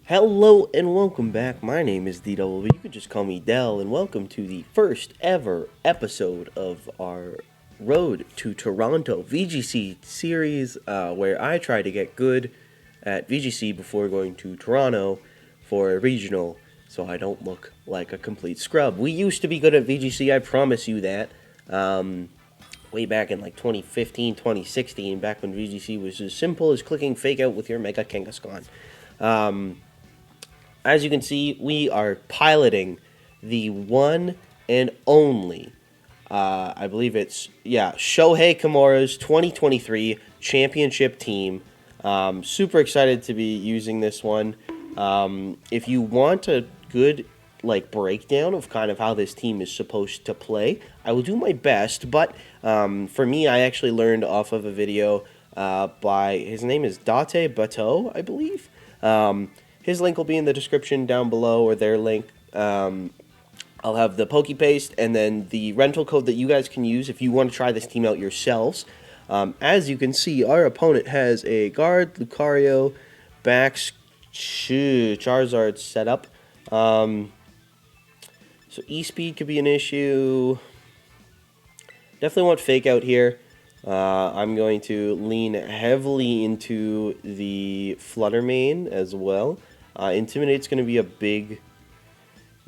Hello and welcome back. My name is DDubble, but you can just call me Dell, and welcome to the first ever episode of our Road to Toronto VGC series, where I try to get good at VGC before going to Toronto for a regional, so I don't look like a complete scrub. We used to be good at VGC, I promise you that. Way back in like 2015, 2016, back when VGC was as simple as clicking fake out with your Mega Kangaskhan. As you can see, we are piloting the one and only, I believe it's, Shohei Kimura's 2023 championship team. Super excited to be using this one. If you want a good breakdown of kind of how this team is supposed to play, I will do my best, but for me, I actually learned off of a video by, his name is Date Bateau, I believe. His link will be in the description down below, or their link. I'll have the PokePaste and then the rental code that you guys can use if you want to try this team out yourselves. As you can see, our opponent has a Guard, Lucario, Bax, Charizard set up. So E-Speed could be an issue. Definitely want Fake Out here. I'm going to lean heavily into the Flutter Mane as well. Intimidate's going to be a big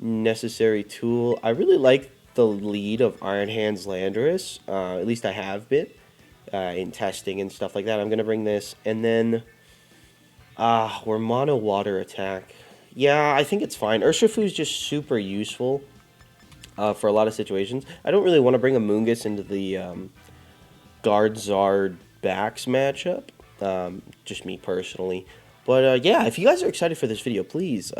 necessary tool. I really like the lead of Iron Hands Landorus. At least I have been in testing and stuff like that. I'm going to bring this. And then we're mono water attack. Yeah, I think it's fine. Urshifu is just super useful for a lot of situations. I don't really want to bring a Moongus into the Guard Zard Bax matchup. Just me personally. But yeah, if you guys are excited for this video, please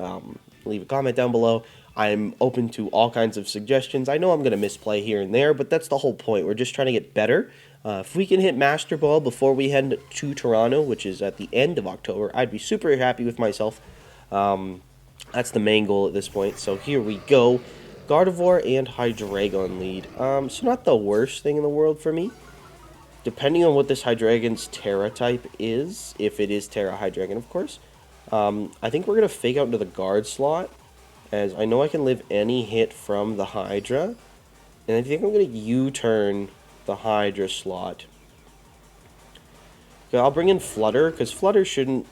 leave a comment down below. I'm open to all kinds of suggestions. I know I'm going to misplay here and there, but that's the whole point. We're just trying to get better. If we can hit Master Ball before we head to Toronto, which is at the end of October, I'd be super happy with myself. That's the main goal at this point. So here we go. Gardevoir and Hydreigon lead. So not the worst thing in the world for me. Depending on what this Hydreigon's Terra type is, if it is Terra Hydreigon, of course, I think we're going to fake out into the guard slot, as I know I can live any hit from the Hydra, and I think I'm going to U-turn the Hydra slot. Okay, I'll bring in Flutter, because Flutter shouldn't,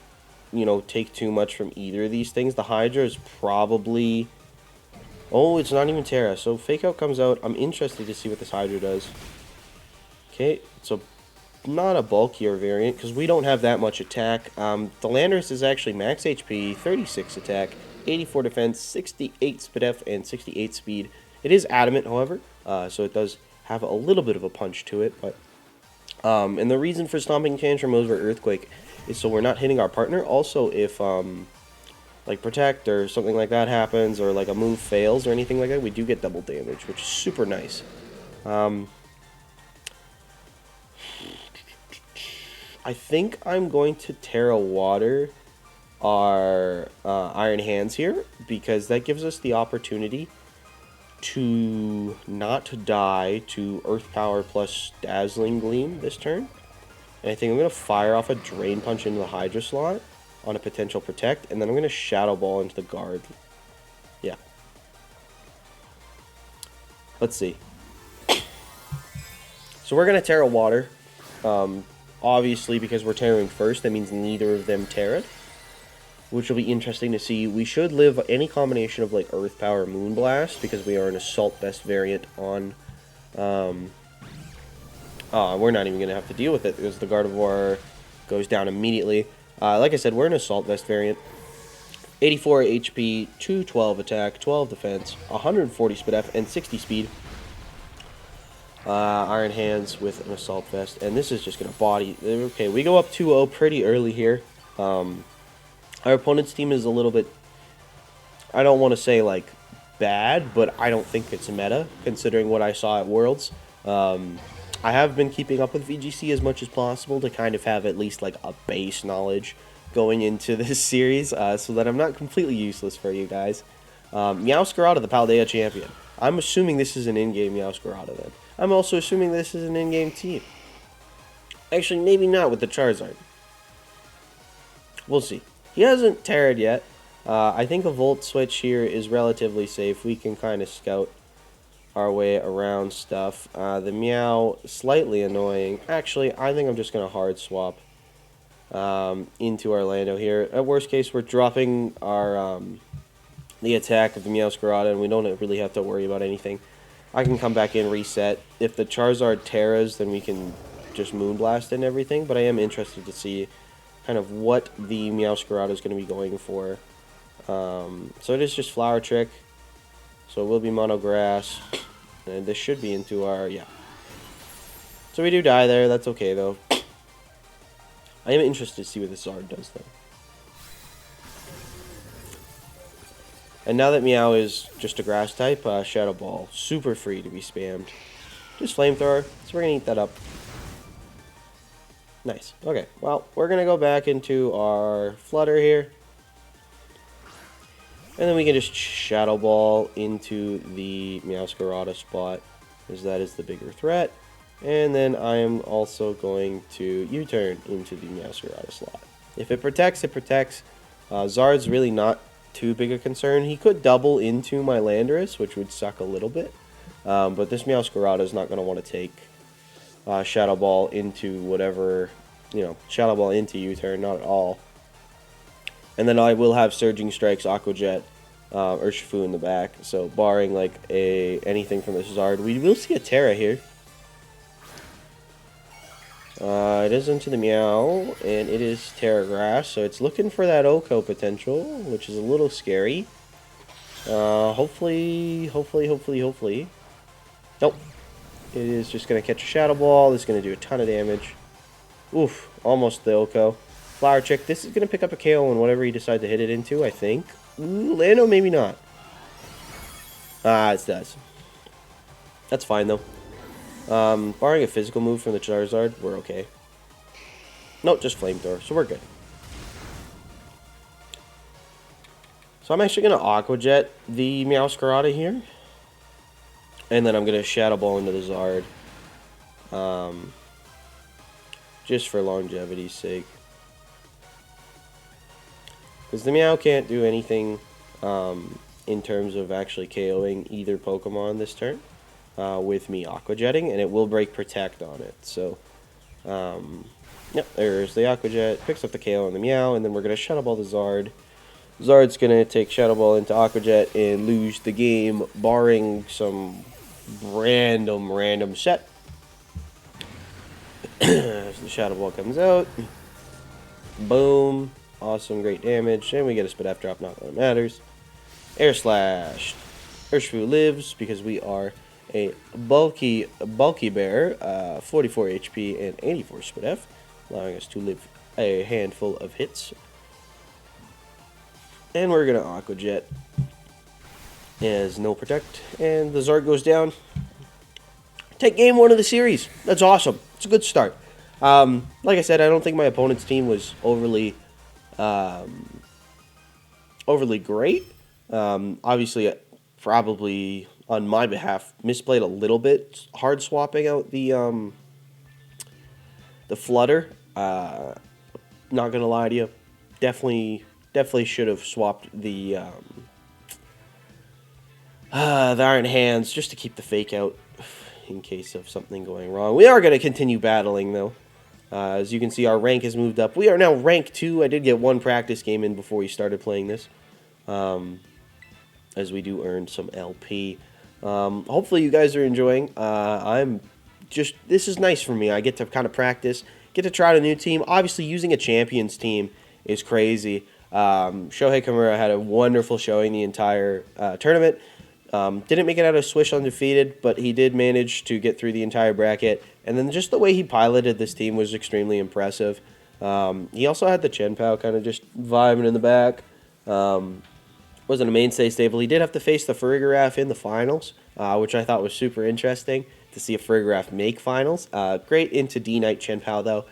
take too much from either of these things. The Hydra is probably... Oh, it's not even Terra, so fake out comes out. I'm interested to see what this Hydra does. Okay, so not a bulkier variant because we don't have that much attack. The Landorus is actually max HP, 36 attack, 84 defense, 68 SPDF, and 68 speed. It is adamant, however, so it does have a little bit of a punch to it. But and the reason for Stomping Tantrum over Earthquake is so we're not hitting our partner. Also, if Protect or something like that happens, or like a move fails or anything like that, we do get double damage, which is super nice. I think I'm going to Terra Water our Iron Hands here, because that gives us the opportunity to not die to Earth Power plus Dazzling Gleam this turn. And I think I'm going to fire off a Drain Punch into the Hydra slot on a potential Protect, and then I'm going to Shadow Ball into the Guard. Yeah. Let's see. So we're going to Terra Water. Obviously, because we're Terraing first, that means neither of them Terra, which will be interesting to see. We should live any combination of Earth Power Moonblast, because we are an Assault Vest variant on... we're not even going to have to deal with it, because the Gardevoir goes down immediately. Like I said, we're an Assault Vest variant. 84 HP, 212 attack, 12 defense, 140 SPDF, and 60 speed. Iron Hands with an Assault Vest, and this is just going to body. Okay, we go up 2-0 pretty early here. Our opponent's team is a little bit, I don't want to say bad, but I don't think it's meta, considering what I saw at Worlds. I have been keeping up with VGC as much as possible to kind of have at least a base knowledge going into this series, so that I'm not completely useless for you guys. Meowscarada, the Paldea champion. I'm assuming this is an in-game Meowscarada then. I'm also assuming this is an in-game team. Actually, maybe not with the Charizard. We'll see. He hasn't Terra'd yet. I think a Volt Switch here is relatively safe. We can kind of scout our way around stuff. The Meow, slightly annoying. Actually, I think I'm just going to hard swap into our Lando here. At worst case, we're dropping our the attack of the Meowscarada, and we don't really have to worry about anything. I can come back in, reset. If the Charizard Terras, then we can just Moonblast and everything, but I am interested to see kind of what the Meowscarada is going to be going for. So it is just Flower Trick, so it will be Mono Grass, and this should be into our, yeah. So we do die there, that's okay though. I am interested to see what the Zard does though. And now that Meow is just a grass type, Shadow Ball, super free to be spammed. Just Flamethrower, so we're going to eat that up. Nice. Okay, well, we're going to go back into our Flutter here. And then we can just Shadow Ball into the Meowscarada spot, as that is the bigger threat. And then I am also going to U-turn into the Meowscarada slot. If it protects, it protects. Zard's really not too big a concern. He could double into my Landorus, which would suck a little bit. But this Meowscarada is not going to want to take Shadow Ball into whatever, Shadow Ball into U-turn, not at all. And then I will have Surging Strikes, Aqua Jet, Urshifu in the back. So barring like anything from the Zard, we will see a Terra here. It is into the Meow, and it is Terra Grass, so it's looking for that Oko potential, which is a little scary. Hopefully. Nope. It is just going to catch a Shadow Ball. This is going to do a ton of damage. Oof, almost the Oko. Flower Trick. This is going to pick up a KO on whatever you decide to hit it into, I think. Ooh, Lando, maybe not. It does. That's fine, though. Barring a physical move from the Charizard, we're okay. Nope, just Flamethrower, so we're good. So I'm actually going to Aqua Jet the Meowscarada here. And then I'm going to Shadow Ball into the Zard. Just for longevity's sake. Because the Meow can't do anything in terms of actually KOing either Pokemon this turn with me Aqua Jetting, and it will break Protect on it. So, yep, there's the Aqua Jet, picks up the KO on the Meow, and then we're going to Shadow Ball the Zard. Zard's going to take Shadow Ball into Aqua Jet and lose the game, barring some random set. So the Shadow Ball comes out. Boom. Awesome, great damage. And we get a Spit F drop, not that it matters. Air Slash. Urshifu lives because we are a bulky bear. 44 HP and 84 Spit F, allowing us to live a handful of hits. And we're going to Aqua Jet as no Protect. And the Zard goes down. Take game 1 of the series. That's awesome. It's a good start. Like I said, I don't think my opponent's team was overly great. Obviously, probably on my behalf, misplayed a little bit. Hard swapping out the Flutter. Not gonna lie to you, definitely should have swapped the Iron Hands just to keep the fake out in case of something going wrong. We are going to continue battling, though. As you can see, our rank has moved up. We are now rank 2. I did get 1 practice game in before we started playing this, as we do earn some LP. Hopefully you guys are enjoying. This is nice for me. I get to kind of practice, get to try out a new team. Obviously, using a champions team is crazy. Shohei Kimura had a wonderful showing the entire tournament. Didn't make it out of Swish undefeated, but he did manage to get through the entire bracket. And then just the way he piloted this team was extremely impressive. He also had the Chen Pao kind of just vibing in the back. Wasn't a mainstay stable. He did have to face the Farigiraf in the finals, which I thought was super interesting to see a Farigiraf make finals. Great into D-Knight Chen Pao, though,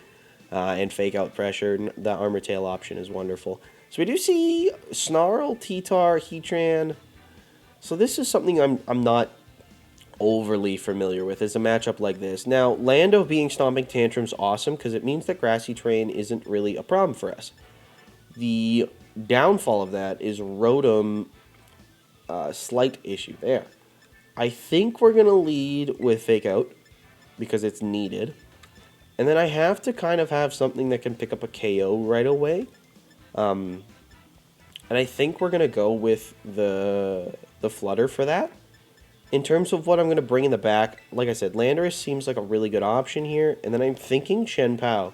and fake out pressure. The Armor Tail option is wonderful. So we do see Snarl, T-Tar, Heatran. So this is something I'm not overly familiar with, is a matchup like this. Now, Lando being Stomping Tantrum's awesome because it means that Grassy Terrain isn't really a problem for us. The downfall of that is Rotom slight issue there. I think we're going to lead with Fake Out because it's needed. And then I have to kind of have something that can pick up a KO right away. And I think we're going to go with the Flutter for that. In terms of what I'm going to bring in the back, like I said, Landorus seems like a really good option here. And then I'm thinking Chen Pao.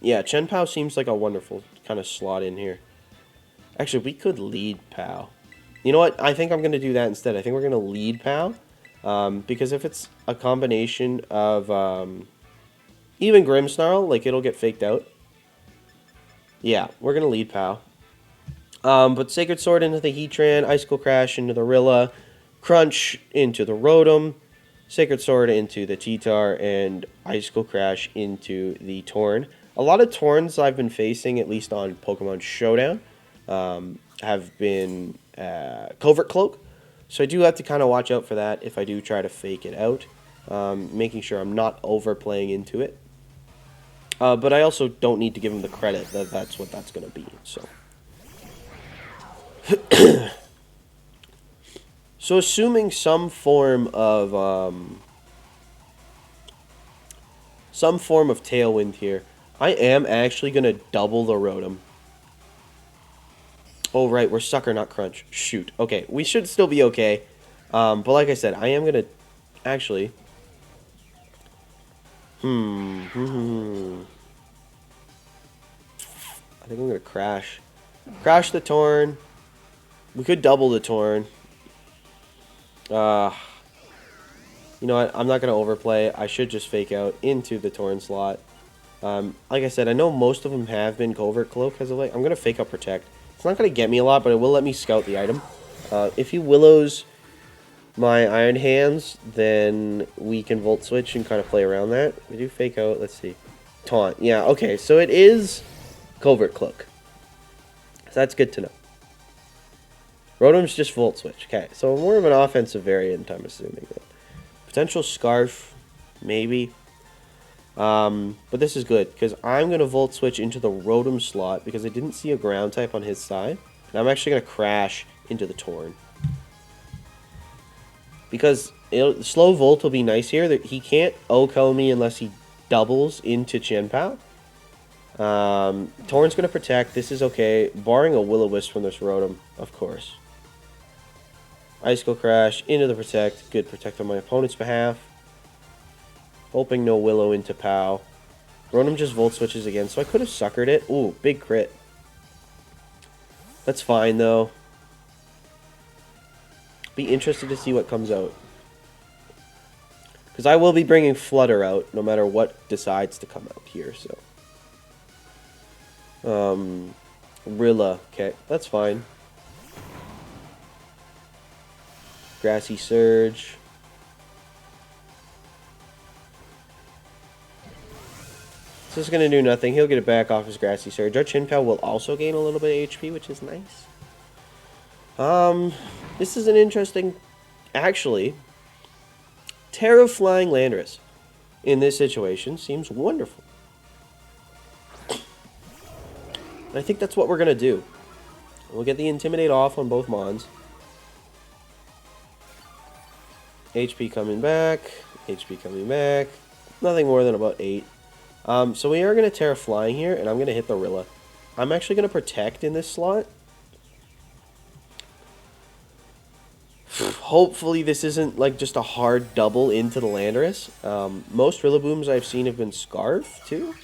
Yeah, Chen Pao seems like a wonderful kind of slot in here. Actually, we could lead Pao. You know what? I think I'm going to do that instead. I think we're going to lead Pao. Because if it's a combination of even Grimmsnarl, like it'll get faked out. Yeah, we're going to lead Pao. But Sacred Sword into the Heatran, Icicle Crash into the Rilla, Crunch into the Rotom, Sacred Sword into the T-Tar, and Icicle Crash into the Torn. A lot of Torns I've been facing, at least on Pokemon Showdown, have been Covert Cloak. So I do have to kind of watch out for that if I do try to fake it out, making sure I'm not overplaying into it. But I also don't need to give him the credit that that's what that's going to be. So, so assuming some form of Tailwind here, I am actually going to double the Rotom. Oh, right, we're Sucker, not Crunch. Shoot. Okay, we should still be okay. But like I said, I am going to actually... I think I'm going to Crash. Crash the Torn. We could double the Torn. You know what? I'm not going to overplay. I should just Fake Out into the Torn slot. Like I said, I know most of them have been Covert Cloak as of late. I'm going to Fake Out Protect. It's not going to get me a lot, but it will let me scout the item. If he Willows my Iron Hands, then we can Volt Switch and kind of play around that. We do Fake Out. Let's see. Taunt. Yeah, okay. So it is Covert Cloak. So that's good to know. Rotom's just Volt Switch. Okay, so more of an offensive variant, I'm assuming. Potential Scarf, maybe. But this is good, because I'm going to Volt Switch into the Rotom slot, because I didn't see a Ground type on his side. And I'm actually going to Crash into the Torn. Because slow Volt will be nice here. He can't OHKO me unless he doubles into Chien-Pao. Torn's going to Protect. This is okay, barring a Will-O-Wisp from this Rotom, of course. Icicle Crash into the Protect. Good Protect on my opponent's behalf. Hoping no Willow into Pao. Rotom just Volt Switches again, so I could have suckered it. Ooh, big crit. That's fine, though. Be interested to see what comes out. Because I will be bringing Flutter out, no matter what decides to come out here, so. Rilla. Okay, that's fine. Grassy Surge. This is going to do nothing. He'll get it back off his Grassy Surge. Our Chien-Pao will also gain a little bit of HP, which is nice. This is an interesting... Actually, Terra Flying Landorus in this situation seems wonderful. And I think that's what we're going to do. We'll get the Intimidate off on both Mons. HP coming back. HP coming back. Nothing more than about 8. So we are going to Terra Flying here, and I'm going to hit the Rilla. I'm actually going to Protect in this slot. Hopefully this isn't like just a hard double into the Landorus. Most Rillabooms I've seen have been Scarf, too.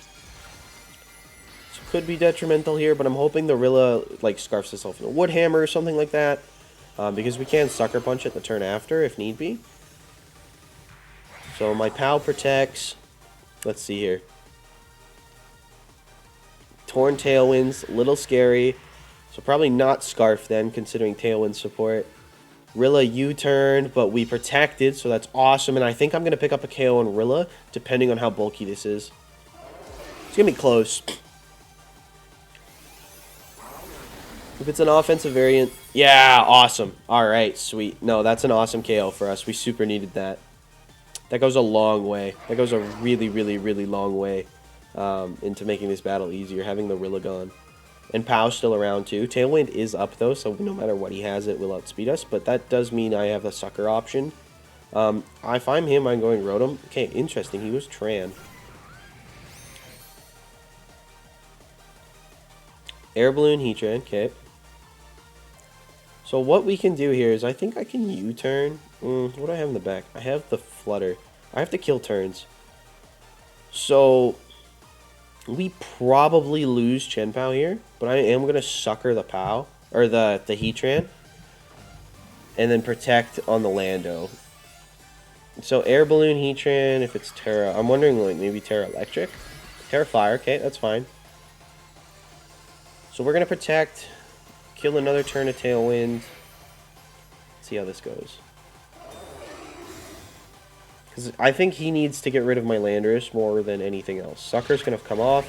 So could be detrimental here, but I'm hoping the Rilla like scarfs itself in a Wood Hammer or something like that. Because we can Sucker Punch it the turn after if need be. So my Pal protects. Let's see here. Torn Tailwinds, a little scary. So probably not Scarf then, considering Tailwind support. Rilla U-turned, but we protected, so that's awesome. And I think I'm going to pick up a KO on Rilla, depending on how bulky this is. It's going to be close. If it's an offensive variant, yeah, awesome. All right, sweet. No, that's an awesome KO for us. We super needed that. That goes a long way. That goes a really, really, really long way. into making this battle easier, having the Rillagon. And Pow's still around too. Tailwind is up though, so no matter what he has, it will outspeed us. But that does mean I have a Sucker option. If I'm him, I'm going Rotom. Okay, interesting. He was Tran. Air Balloon, Heatran. Okay. So what we can do here is I think I can U-turn. What do I have in the back? I have the Flutter. I have to kill turns. So we probably lose Chien-Pao here, but I am going to Sucker the Pao, or the Heatran, and then protect on the Lando. So Air Balloon, Heatran, if it's Terra, I'm wondering like maybe Terra Electric? Terra Fire, okay, that's fine. So we're going to protect, kill another turn of Tailwind, see how this goes. Because I think he needs to get rid of my Landorus more than anything else. Sucker's going to come off.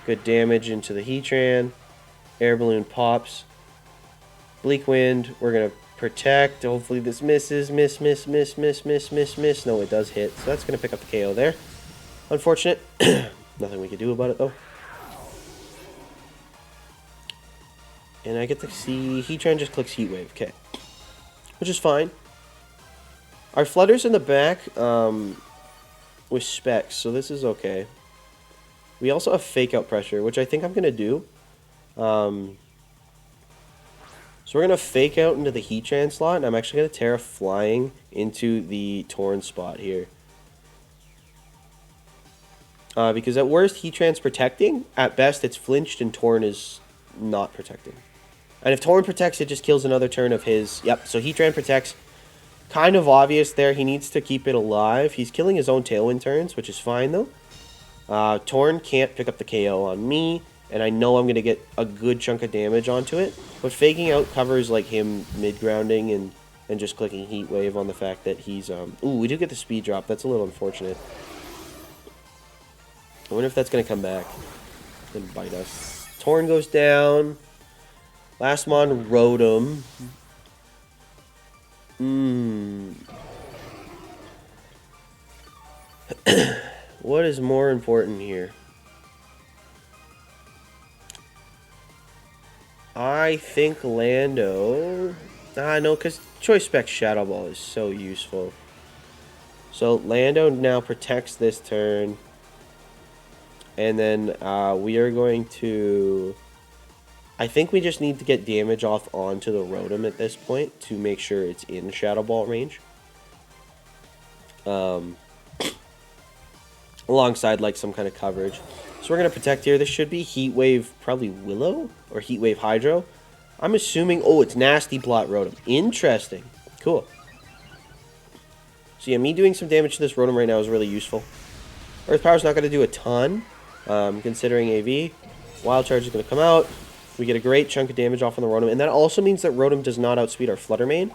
Good damage into the Heatran. Air Balloon pops. Bleak Wind. We're going to protect. Hopefully this misses. Miss. No, it does hit. So that's going to pick up the KO there. Unfortunate. Nothing we can do about it, though. And I get to see Heatran just clicks Heat Wave. Okay. Which is fine. Our Flutter's in the back with specs, so this is okay. We also have Fake Out Pressure, which I think I'm going to do. So we're going to Fake Out into the Heatran slot, and I'm actually going to Terra Flying into the Torn spot here. Because at worst, Heatran's protecting. At best, it's flinched, and Torn is not protecting. And if Torn protects, it just kills another turn of his. Yep, so Heatran protects. Kind of obvious there. He needs to keep it alive. He's killing his own Tailwind turns, which is fine, though. Torn can't pick up the KO on me, and I know I'm going to get a good chunk of damage onto it. But Faking Out covers like him mid-grounding and just clicking Heat Wave on the fact that he's... Ooh, we do get the speed drop. That's a little unfortunate. I wonder if that's going to come back and bite us. Torn goes down. Last mon, Rotom. What is more important here? I think Lando... no, because Choice Spec Shadow Ball is so useful. So Lando now protects this turn. And then we are going to... I think we just need to get damage off onto the Rotom at this point to make sure it's in Shadow Ball range. Alongside like some kind of coverage. So we're going to protect here. This should be Heat Wave, probably Willow or Heat Wave Hydro. I'm assuming, oh, it's Nasty Plot Rotom. Interesting. Cool. So yeah, me doing some damage to this Rotom right now is really useful. Earth Power's not going to do a ton, considering AV. Wild Charge is going to come out. We get a great chunk of damage off on the Rotom. And that also means that Rotom does not outspeed our Flutter Mane.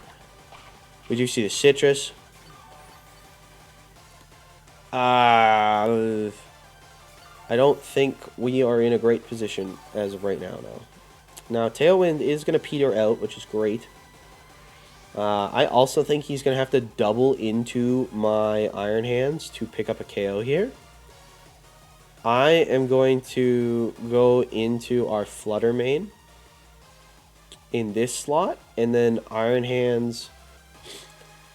We do see the Citrus. I don't think we are in a great position as of right now, no. Now, Tailwind is going to peter out, which is great. I also think he's going to have to double into my Iron Hands to pick up a KO here. I am going to go into our Flutter Mane in this slot, and then Iron Hands,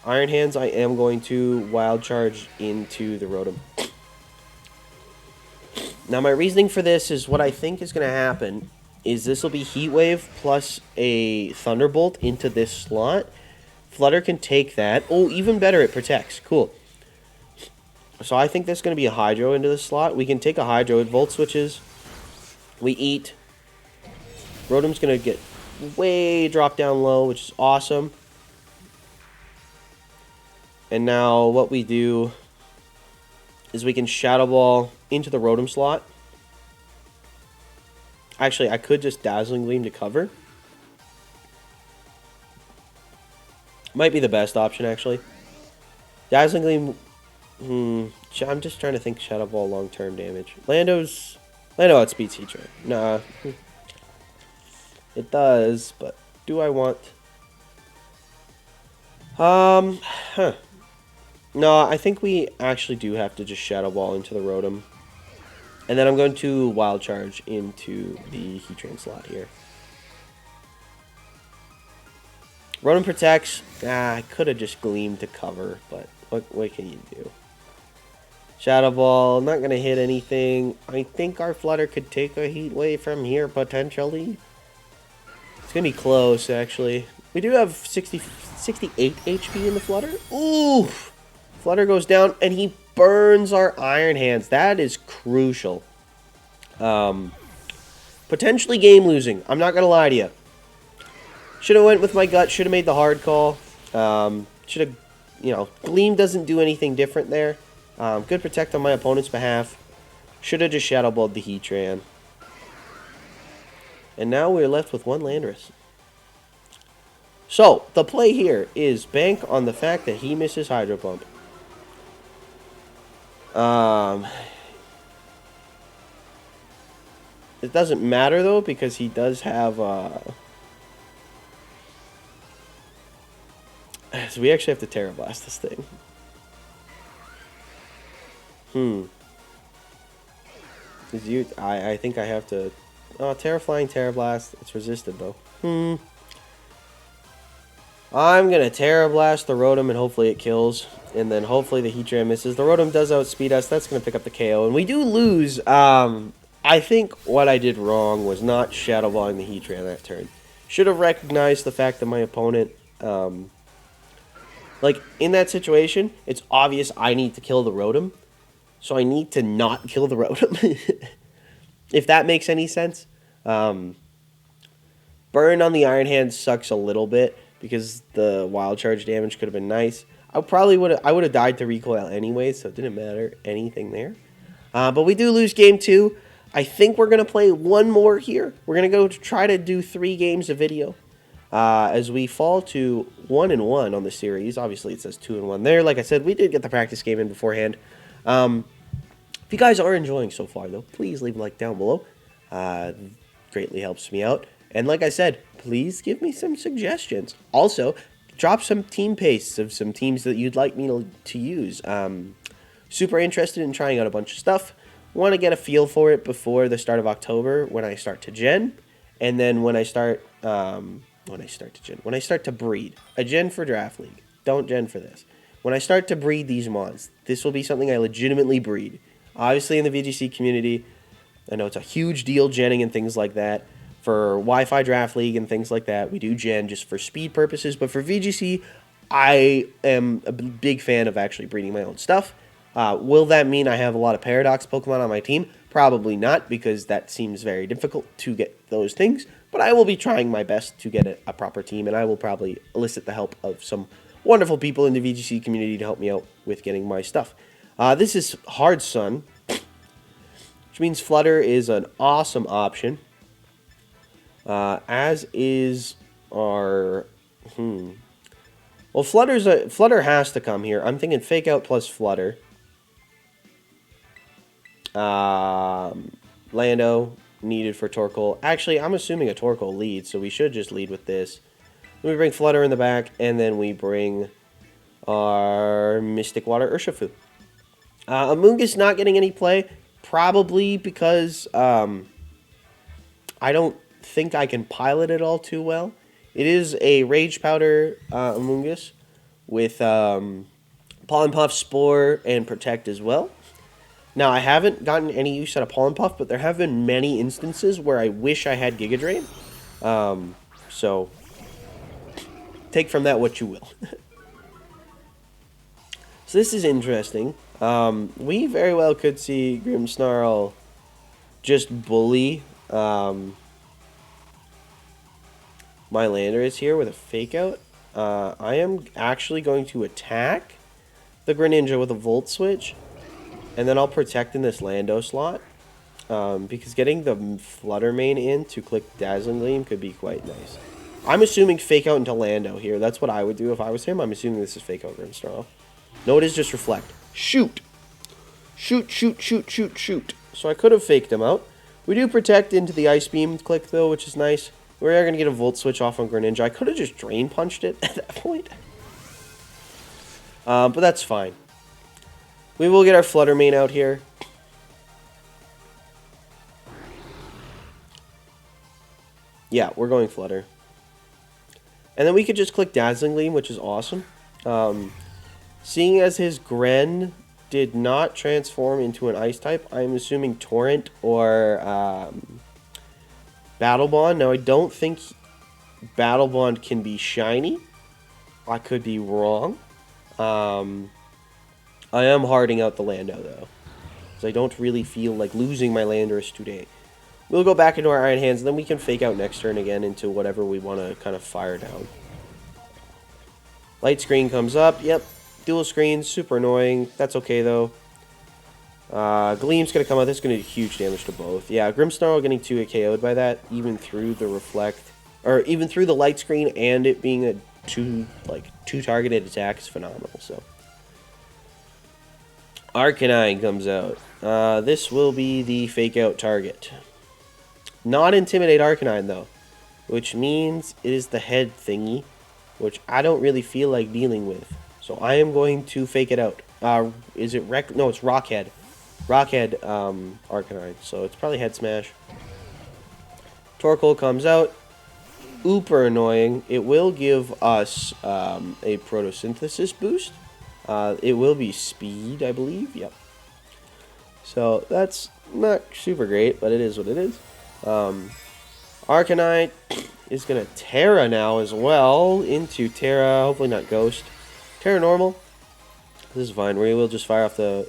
I am going to Wild Charge into the Rotom. Now, my reasoning for this is what I think is going to happen is this will be Heat Wave plus a Thunderbolt into this slot. Flutter can take that. Oh, even better, it protects. Cool. So I think there's going to be a Hydro into this slot. We can take a Hydro. It Volt Switches. We eat. Rotom's going to get way dropped down low, which is awesome. And now what we do is we can Shadow Ball into the Rotom slot. Actually, I could just Dazzling Gleam to cover. Might be the best option, actually. Dazzling Gleam... I'm just trying to think Shadow Ball long-term damage. Lando outspeeds Heatran. Nah. It does, but do I want... No, I think we actually do have to just Shadow Ball into the Rotom. And then I'm going to Wild Charge into the Heatran slot here. Rotom protects. I could have just Gleamed to cover, but what can you do? Shadow Ball, not going to hit anything. I think our Flutter could take a Heat Wave from here, potentially. It's going to be close, actually. We do have 68 HP in the Flutter. Ooh! Flutter goes down, and he burns our Iron Hands. That is crucial. Potentially game losing. I'm not going to lie to you. Should have went with my gut. Should have made the hard call. Should have, you know, Gleam doesn't do anything different there. Good protect on my opponent's behalf. Should have just Shadow Balled the Heatran. And now we're left with one Landorus. So, the play here is bank on the fact that he misses Hydro Pump. It doesn't matter, though, because he does have... So we actually have to Terra Blast this thing. I think I have to... Oh, Terra Flying, Terra Blast. It's resisted, though. I'm going to Terra Blast the Rotom, and hopefully it kills. And then hopefully the Heatran misses. The Rotom does outspeed us. That's going to pick up the KO. And we do lose. I think what I did wrong was not Shadow Balling the Heatran that turn. Should have recognized the fact that my opponent... like, in that situation, it's obvious I need to kill the Rotom. So I need to not kill the Rotom. If that makes any sense. Burn on the Iron Hand sucks a little bit, because the Wild Charge damage could have been nice. I would have died to recoil anyway, so it didn't matter anything there. But we do lose game 2. I think we're going to play one more here. We're going to go try to do 3 games of video. As we fall to 1-1 on the series. Obviously, it says 2-1 there. Like I said, we did get the practice game in beforehand. If you guys are enjoying so far, though, please leave a like down below. Greatly helps me out. And like I said, please give me some suggestions. Also, drop some team pastes of some teams that you'd like me to use. Super interested in trying out a bunch of stuff. Want to get a feel for it before the start of October when I start to gen. And then when I start... When I start to breed. A gen for Draft League. Don't gen for this. When I start to breed these mods, this will be something I legitimately breed. Obviously in the VGC community, I know it's a huge deal genning and things like that. For Wi-Fi Draft League and things like that, we do gen just for speed purposes. But for VGC, I am a big fan of actually breeding my own stuff. Will that mean I have a lot of Paradox Pokemon on my team? Probably not, because that seems very difficult to get those things. But I will be trying my best to get a proper team, and I will probably elicit the help of some wonderful people in the VGC community to help me out with getting my stuff. This is Hard Sun, which means Flutter is an awesome option, as is our... Well, Flutter has to come here. I'm thinking Fake Out plus Flutter. Lando... needed for Torkoal. Actually, I'm assuming a Torkoal lead, so we should just lead with this. Then we bring Flutter in the back, and then we bring our Mystic Water Urshifu. Amoonguss not getting any play, probably because I don't think I can pilot it all too well. It is a Rage Powder Amoonguss with Pollen Puff, Spore, and Protect as well. Now, I haven't gotten any use out of Pollen Puff, but there have been many instances where I wish I had Giga Drain. So, take from that what you will. So this is interesting. We very well could see Grimmsnarl just bully my Landorus here with a Fake Out. I am actually going to attack the Greninja with a Volt Switch. And then I'll protect in this Lando slot, because getting the Flutter Mane in to click Dazzling Gleam could be quite nice. I'm assuming Fake Out into Lando here. That's what I would do if I was him. I'm assuming this is Fake Out Grimmsnarl. No, it is just Reflect. Shoot! Shoot, shoot, shoot, shoot, shoot. So I could have faked him out. We do protect into the Ice Beam click, though, which is nice. We are going to get a Volt Switch off on Greninja. I could have just Drain Punched it at that point. But that's fine. We will get our Flutter Mane out here. Yeah, we're going Flutter. And then we could just click Dazzling Gleam, which is awesome. Seeing as his Gren did not transform into an Ice type, I'm assuming Torrent or Battle Bond. Now, I don't think Battle Bond can be shiny. I could be wrong. I am harding out the Lando, though. Because I don't really feel like losing my Landorus today. We'll go back into our Iron Hands, and then we can fake out next turn again into whatever we want to kind of fire down. Light screen comes up. Yep. Dual screens. Super annoying. That's okay, though. Gleam's going to come out. This is going to do huge damage to both. Yeah, Grimmsnarl getting 2 KO'd by that, even through the reflect. Or even through the light screen and it being a two targeted attack is phenomenal. So Arcanine comes out. This will be the fake out target. Not Intimidate Arcanine, though, which means it is the head thingy, which I don't really feel like dealing with. So I am going to fake it out. Is it No, it's Rockhead. Rockhead Arcanine. So it's probably Head Smash. Torkoal comes out. Uber annoying. It will give us a Photosynthesis boost. It will be speed, I believe. Yep. So that's not super great, but it is what it is. Arcanine is going to Terra now as well into Terra, hopefully not Ghost. Terra normal. This is fine. We will just fire off the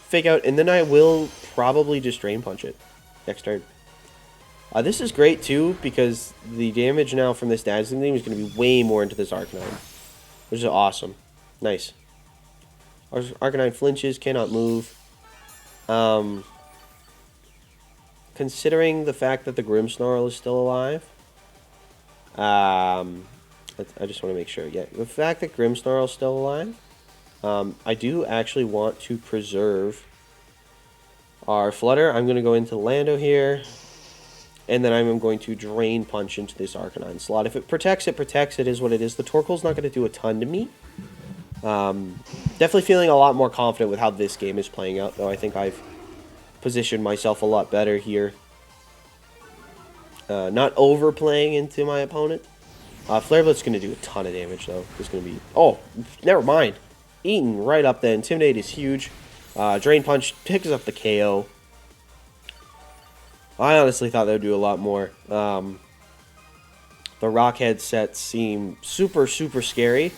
fake out, and then I will probably just Drain Punch it next turn. This is great too, because the damage now from this Dazzling Gleam is going to be way more into this Arcanine, which is awesome. Nice. Arcanine flinches, cannot move. Considering the fact that the Grimmsnarl is still alive, I just want to make sure. Yeah, the fact that Grimmsnarl is still alive, I do actually want to preserve our Flutter. I'm going to go into Lando here, and then I'm going to Drain Punch into this Arcanine slot. If it protects, it protects. It is what it is. The Torkoal's not going to do a ton to me. Definitely feeling a lot more confident with how this game is playing out, though. I think I've positioned myself a lot better here. Not overplaying into my opponent. Flare Blitz's going to do a ton of damage, though. It's going to be... Oh, never mind. Eaten right up there. Intimidate is huge. Drain Punch picks up the KO. I honestly thought that would do a lot more. The Rockhead sets seem super, super scary.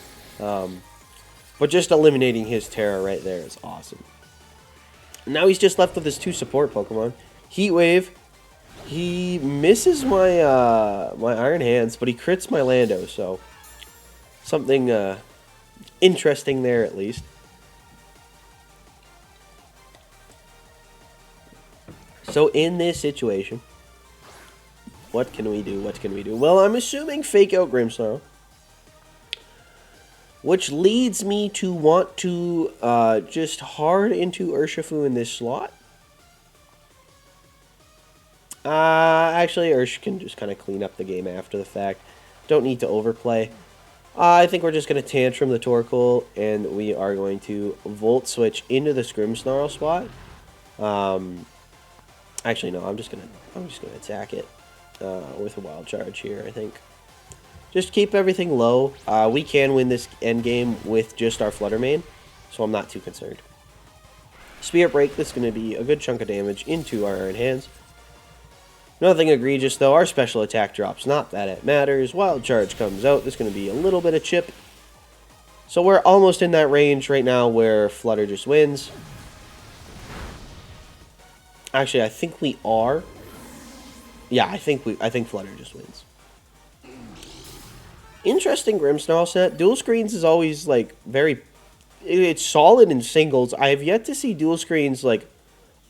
But just eliminating his Terra right there is awesome. Now he's just left with his 2 support Pokemon. Heat Wave. He misses my my Iron Hands, but he crits my Lando, so something interesting there at least. So in this situation, what can we do? What can we do? Well, I'm assuming fake out Grimmsnarl, which leads me to want to just hard into Urshifu in this slot. Actually, Ursh can just kind of clean up the game after the fact. Don't need to overplay. I think we're just going to Tantrum the Torkoal, and we are going to Volt Switch into the Grimmsnarl spot. Actually, no, I'm just gonna attack it with a Wild Charge here, I think. Just keep everything low. We can win this endgame with just our Flutter Mane, so I'm not too concerned. Spirit Break, this is going to be a good chunk of damage into our Iron Hands. Nothing egregious, though. Our special attack drops, not that it matters. Wild Charge comes out. There's going to be a little bit of chip. So we're almost in that range right now where Flutter just wins. Actually, I think we are. Yeah, I think Flutter just wins. Interesting Grimmsnarl set. Dual screens is always like it's solid in singles. I have yet to see dual screens like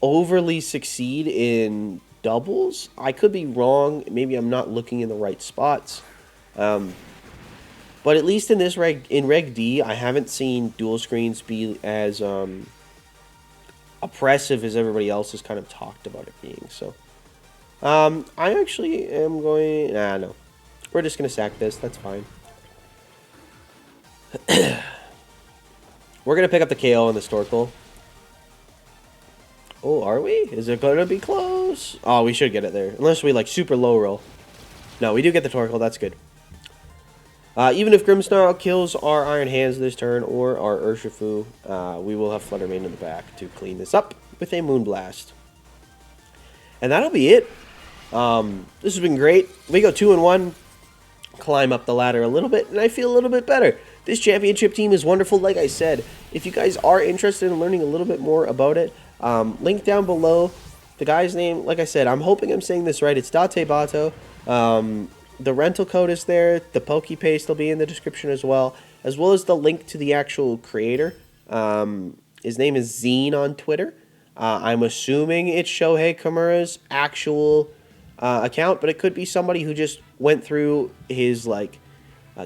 overly succeed in doubles. I could be wrong. Maybe I'm not looking in the right spots. But at least in this Reg D, I haven't seen dual screens be as oppressive as everybody else has kind of talked about it being. So I actually am going... no. We're just going to sack this. That's fine. We're going to pick up the KO on the Torkoal. Oh, are we? Is it going to be close? Oh, we should get it there. Unless we, like, super low roll. No, we do get the Torkoal. That's good. Even if Grimmsnarl kills our Iron Hands this turn or our Urshifu, we will have Flutter Mane in the back to clean this up with a Moonblast. And that'll be it. This has been great. We go 2-1, climb up the ladder a little bit, and I feel a little bit better. This championship team is wonderful, like I said. If you guys are interested in learning a little bit more about it, link down below. The guy's name, like I said, I'm hoping I'm saying this right. It's Date Bato. The rental code is there. The PokePaste will be in the description as well as the link to the actual creator. His name is Zine on Twitter. I'm assuming it's Shohei Kimura's actual account, but it could be somebody who just went through his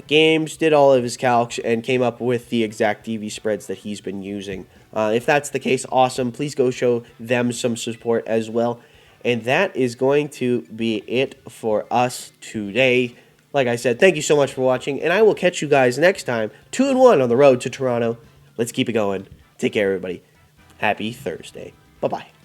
games, did all of his calcs, and came up with the exact DV spreads that he's been using. If that's the case, awesome. Please go show them some support as well. And that is going to be it for us today. Like I said, thank you so much for watching, and I will catch you guys next time. 2-1 on the road to Toronto. Let's keep it going. Take care, everybody. Happy Thursday. Bye-bye.